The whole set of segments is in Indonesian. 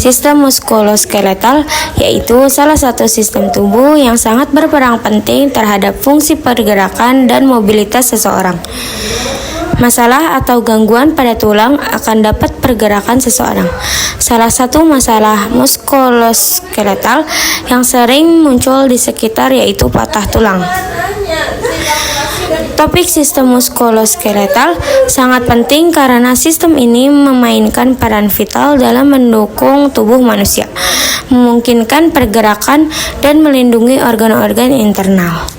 Sistem muskuloskeletal yaitu salah satu sistem tubuh yang sangat berperan penting terhadap fungsi pergerakan dan mobilitas seseorang. Masalah atau gangguan pada tulang akan dapat pergerakan seseorang. Salah satu masalah muskuloskeletal yang sering muncul di sekitar yaitu patah tulang. Topik sistem muskuloskeletal sangat penting karena sistem ini memainkan peran vital dalam mendukung tubuh manusia, memungkinkan pergerakan, dan melindungi organ-organ internal.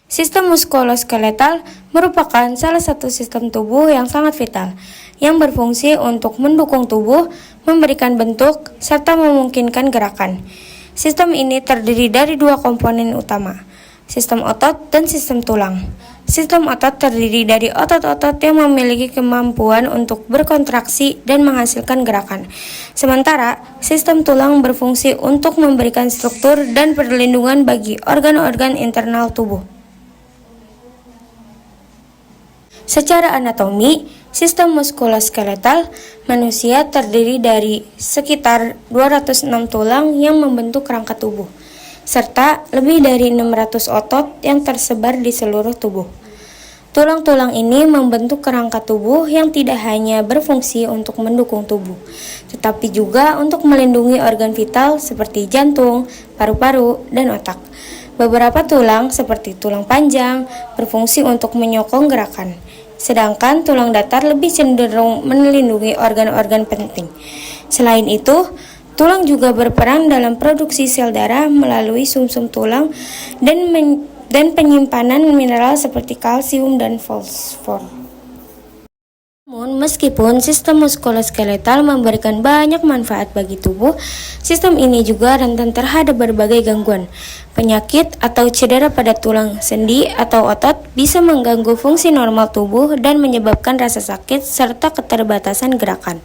Sistem muskuloskeletal merupakan salah satu sistem tubuh yang sangat vital, yang berfungsi untuk mendukung tubuh, memberikan bentuk, serta memungkinkan gerakan. Sistem ini terdiri dari dua komponen utama, sistem otot dan sistem tulang. Sistem otot terdiri dari otot-otot yang memiliki kemampuan untuk berkontraksi dan menghasilkan gerakan. Sementara, sistem tulang berfungsi untuk memberikan struktur dan perlindungan bagi organ-organ internal tubuh. Secara anatomi, sistem muskuloskeletal manusia terdiri dari sekitar 206 tulang yang membentuk kerangka tubuh, serta lebih dari 600 otot yang tersebar di seluruh tubuh. Tulang-tulang ini membentuk kerangka tubuh yang tidak hanya berfungsi untuk mendukung tubuh, tetapi juga untuk melindungi organ vital seperti jantung, paru-paru, dan otak. Beberapa tulang, seperti tulang panjang, berfungsi untuk menyokong gerakan, sedangkan tulang datar lebih cenderung melindungi organ-organ penting. Selain itu, tulang juga berperan dalam produksi sel darah melalui sumsum tulang dan penyimpanan mineral seperti kalsium dan fosfor. Namun, meskipun sistem muskuloskeletal memberikan banyak manfaat bagi tubuh, sistem ini juga rentan terhadap berbagai gangguan. Penyakit atau cedera pada tulang, sendi, atau otot bisa mengganggu fungsi normal tubuh dan menyebabkan rasa sakit serta keterbatasan gerakan.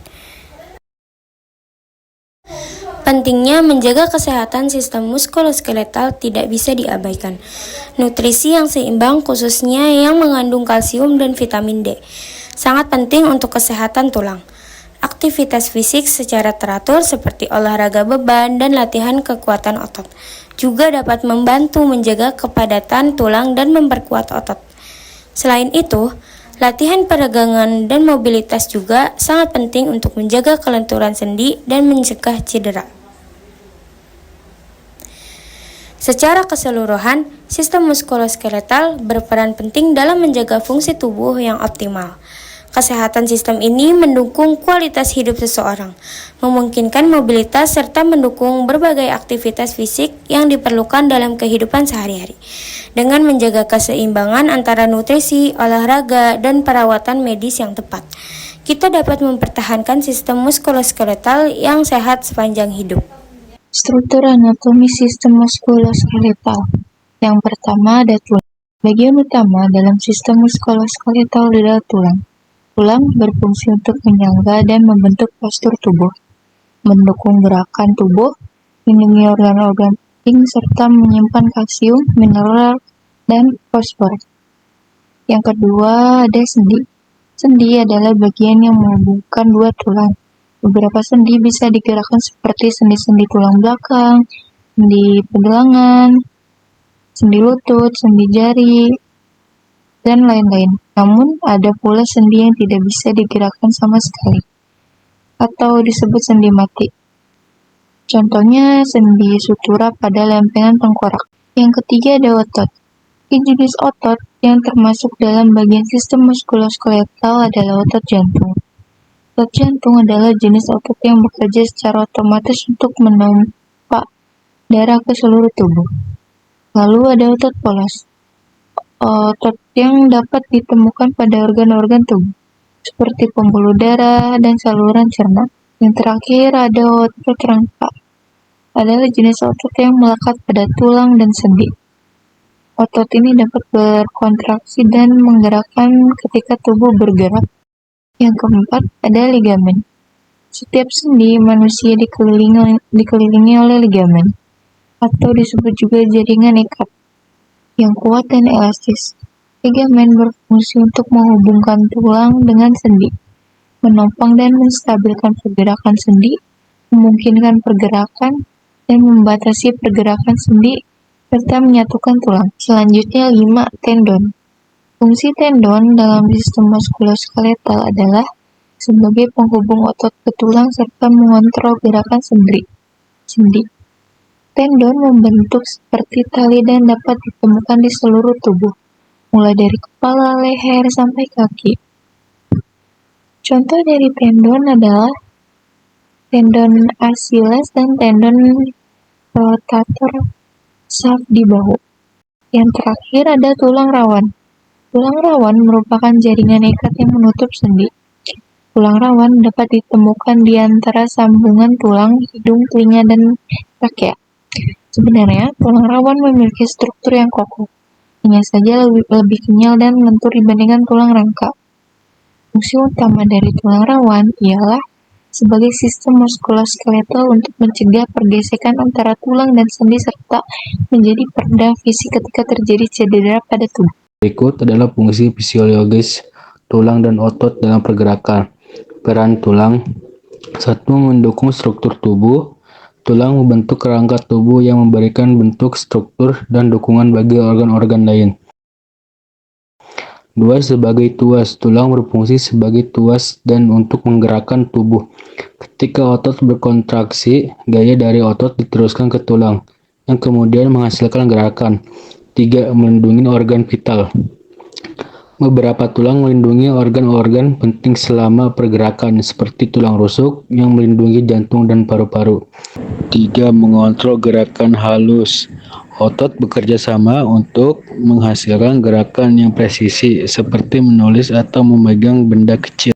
Pentingnya menjaga kesehatan sistem muskuloskeletal tidak bisa diabaikan. Nutrisi yang seimbang, khususnya yang mengandung kalsium dan vitamin D, sangat penting untuk kesehatan tulang. Aktivitas fisik secara teratur seperti olahraga beban dan latihan kekuatan otot juga dapat membantu menjaga kepadatan tulang dan memperkuat otot. Selain itu, latihan peregangan dan mobilitas juga sangat penting untuk menjaga kelenturan sendi dan mencegah cedera. Secara keseluruhan, sistem muskuloskeletal berperan penting dalam menjaga fungsi tubuh yang optimal. Kesehatan sistem ini mendukung kualitas hidup seseorang, memungkinkan mobilitas serta mendukung berbagai aktivitas fisik yang diperlukan dalam kehidupan sehari-hari. Dengan menjaga keseimbangan antara nutrisi, olahraga, dan perawatan medis yang tepat, kita dapat mempertahankan sistem muskuloskeletal yang sehat sepanjang hidup. Struktur anatomi sistem muskuloskeletal. Yang pertama ada tulang. Bagian utama dalam sistem muskuloskeletal adalah tulang. Tulang berfungsi untuk menyangga dan membentuk postur tubuh, mendukung gerakan tubuh, melindungi organ-organ penting, serta menyimpan kalsium, mineral, dan fosfor. Yang kedua ada sendi. Sendi adalah bagian yang menghubungkan dua tulang. Beberapa sendi bisa digerakkan seperti sendi-sendi tulang belakang, sendi pergelangan, sendi lutut, sendi jari, dan lain-lain. Namun, ada pula sendi yang tidak bisa digerakkan sama sekali, atau disebut sendi mati. Contohnya, sendi sutura pada lempengan tengkorak. Yang ketiga ada otot. Jenis otot yang termasuk dalam bagian sistem muskuloskeletal adalah otot jantung. Otot jantung adalah jenis otot yang bekerja secara otomatis untuk menompa darah ke seluruh tubuh. Lalu ada otot polos. Otot yang dapat ditemukan pada organ-organ tubuh, seperti pembuluh darah dan saluran cerna. Yang terakhir ada otot rangka, adalah jenis otot yang melekat pada tulang dan sendi. Otot ini dapat berkontraksi dan menggerakkan ketika tubuh bergerak. Yang keempat ada ligamen. Setiap sendi manusia dikelilingi oleh ligamen, atau disebut juga jaringan ikat, yang kuat dan elastis. Ligamen berfungsi untuk menghubungkan tulang dengan sendi, menopang dan menstabilkan pergerakan sendi, memungkinkan pergerakan, dan membatasi pergerakan sendi, serta menyatukan tulang. Selanjutnya 5. Tendon. Fungsi tendon dalam sistem muskuloskeletal adalah sebagai penghubung otot ke tulang serta mengontrol gerakan sendi. Tendon membentuk seperti tali dan dapat ditemukan di seluruh tubuh, mulai dari kepala, leher, sampai kaki. Contoh dari tendon adalah tendon Achilles dan tendon rotator shaft di bahu. Yang terakhir ada tulang rawan. Tulang rawan merupakan jaringan ikat yang menutup sendi. Tulang rawan dapat ditemukan di antara sambungan tulang, hidung, telinga, dan trachea. Sebenarnya, tulang rawan memiliki struktur yang kokoh, hanya saja lebih kenyal dan lentur dibandingkan tulang rangka. Fungsi utama dari tulang rawan ialah sebagai sistem muskuloskeletal untuk mencegah pergesekan antara tulang dan sendi serta menjadi peredam fisik ketika terjadi cedera pada tubuh. Berikut adalah fungsi fisiologis tulang dan otot dalam pergerakan. Peran tulang: 1. Mendukung struktur tubuh. Tulang membentuk kerangka tubuh yang memberikan bentuk, struktur, dan dukungan bagi organ-organ lain. 2. Sebagai tuas. Tulang berfungsi sebagai tuas dan untuk menggerakkan tubuh. Ketika otot berkontraksi, gaya dari otot diteruskan ke tulang, yang kemudian menghasilkan gerakan. 3. Melindungi organ vital. Beberapa tulang melindungi organ-organ penting selama pergerakan, seperti tulang rusuk yang melindungi jantung dan paru-paru. 3. Mengontrol gerakan halus. Otot bekerja sama untuk menghasilkan gerakan yang presisi, seperti menulis atau memegang benda kecil.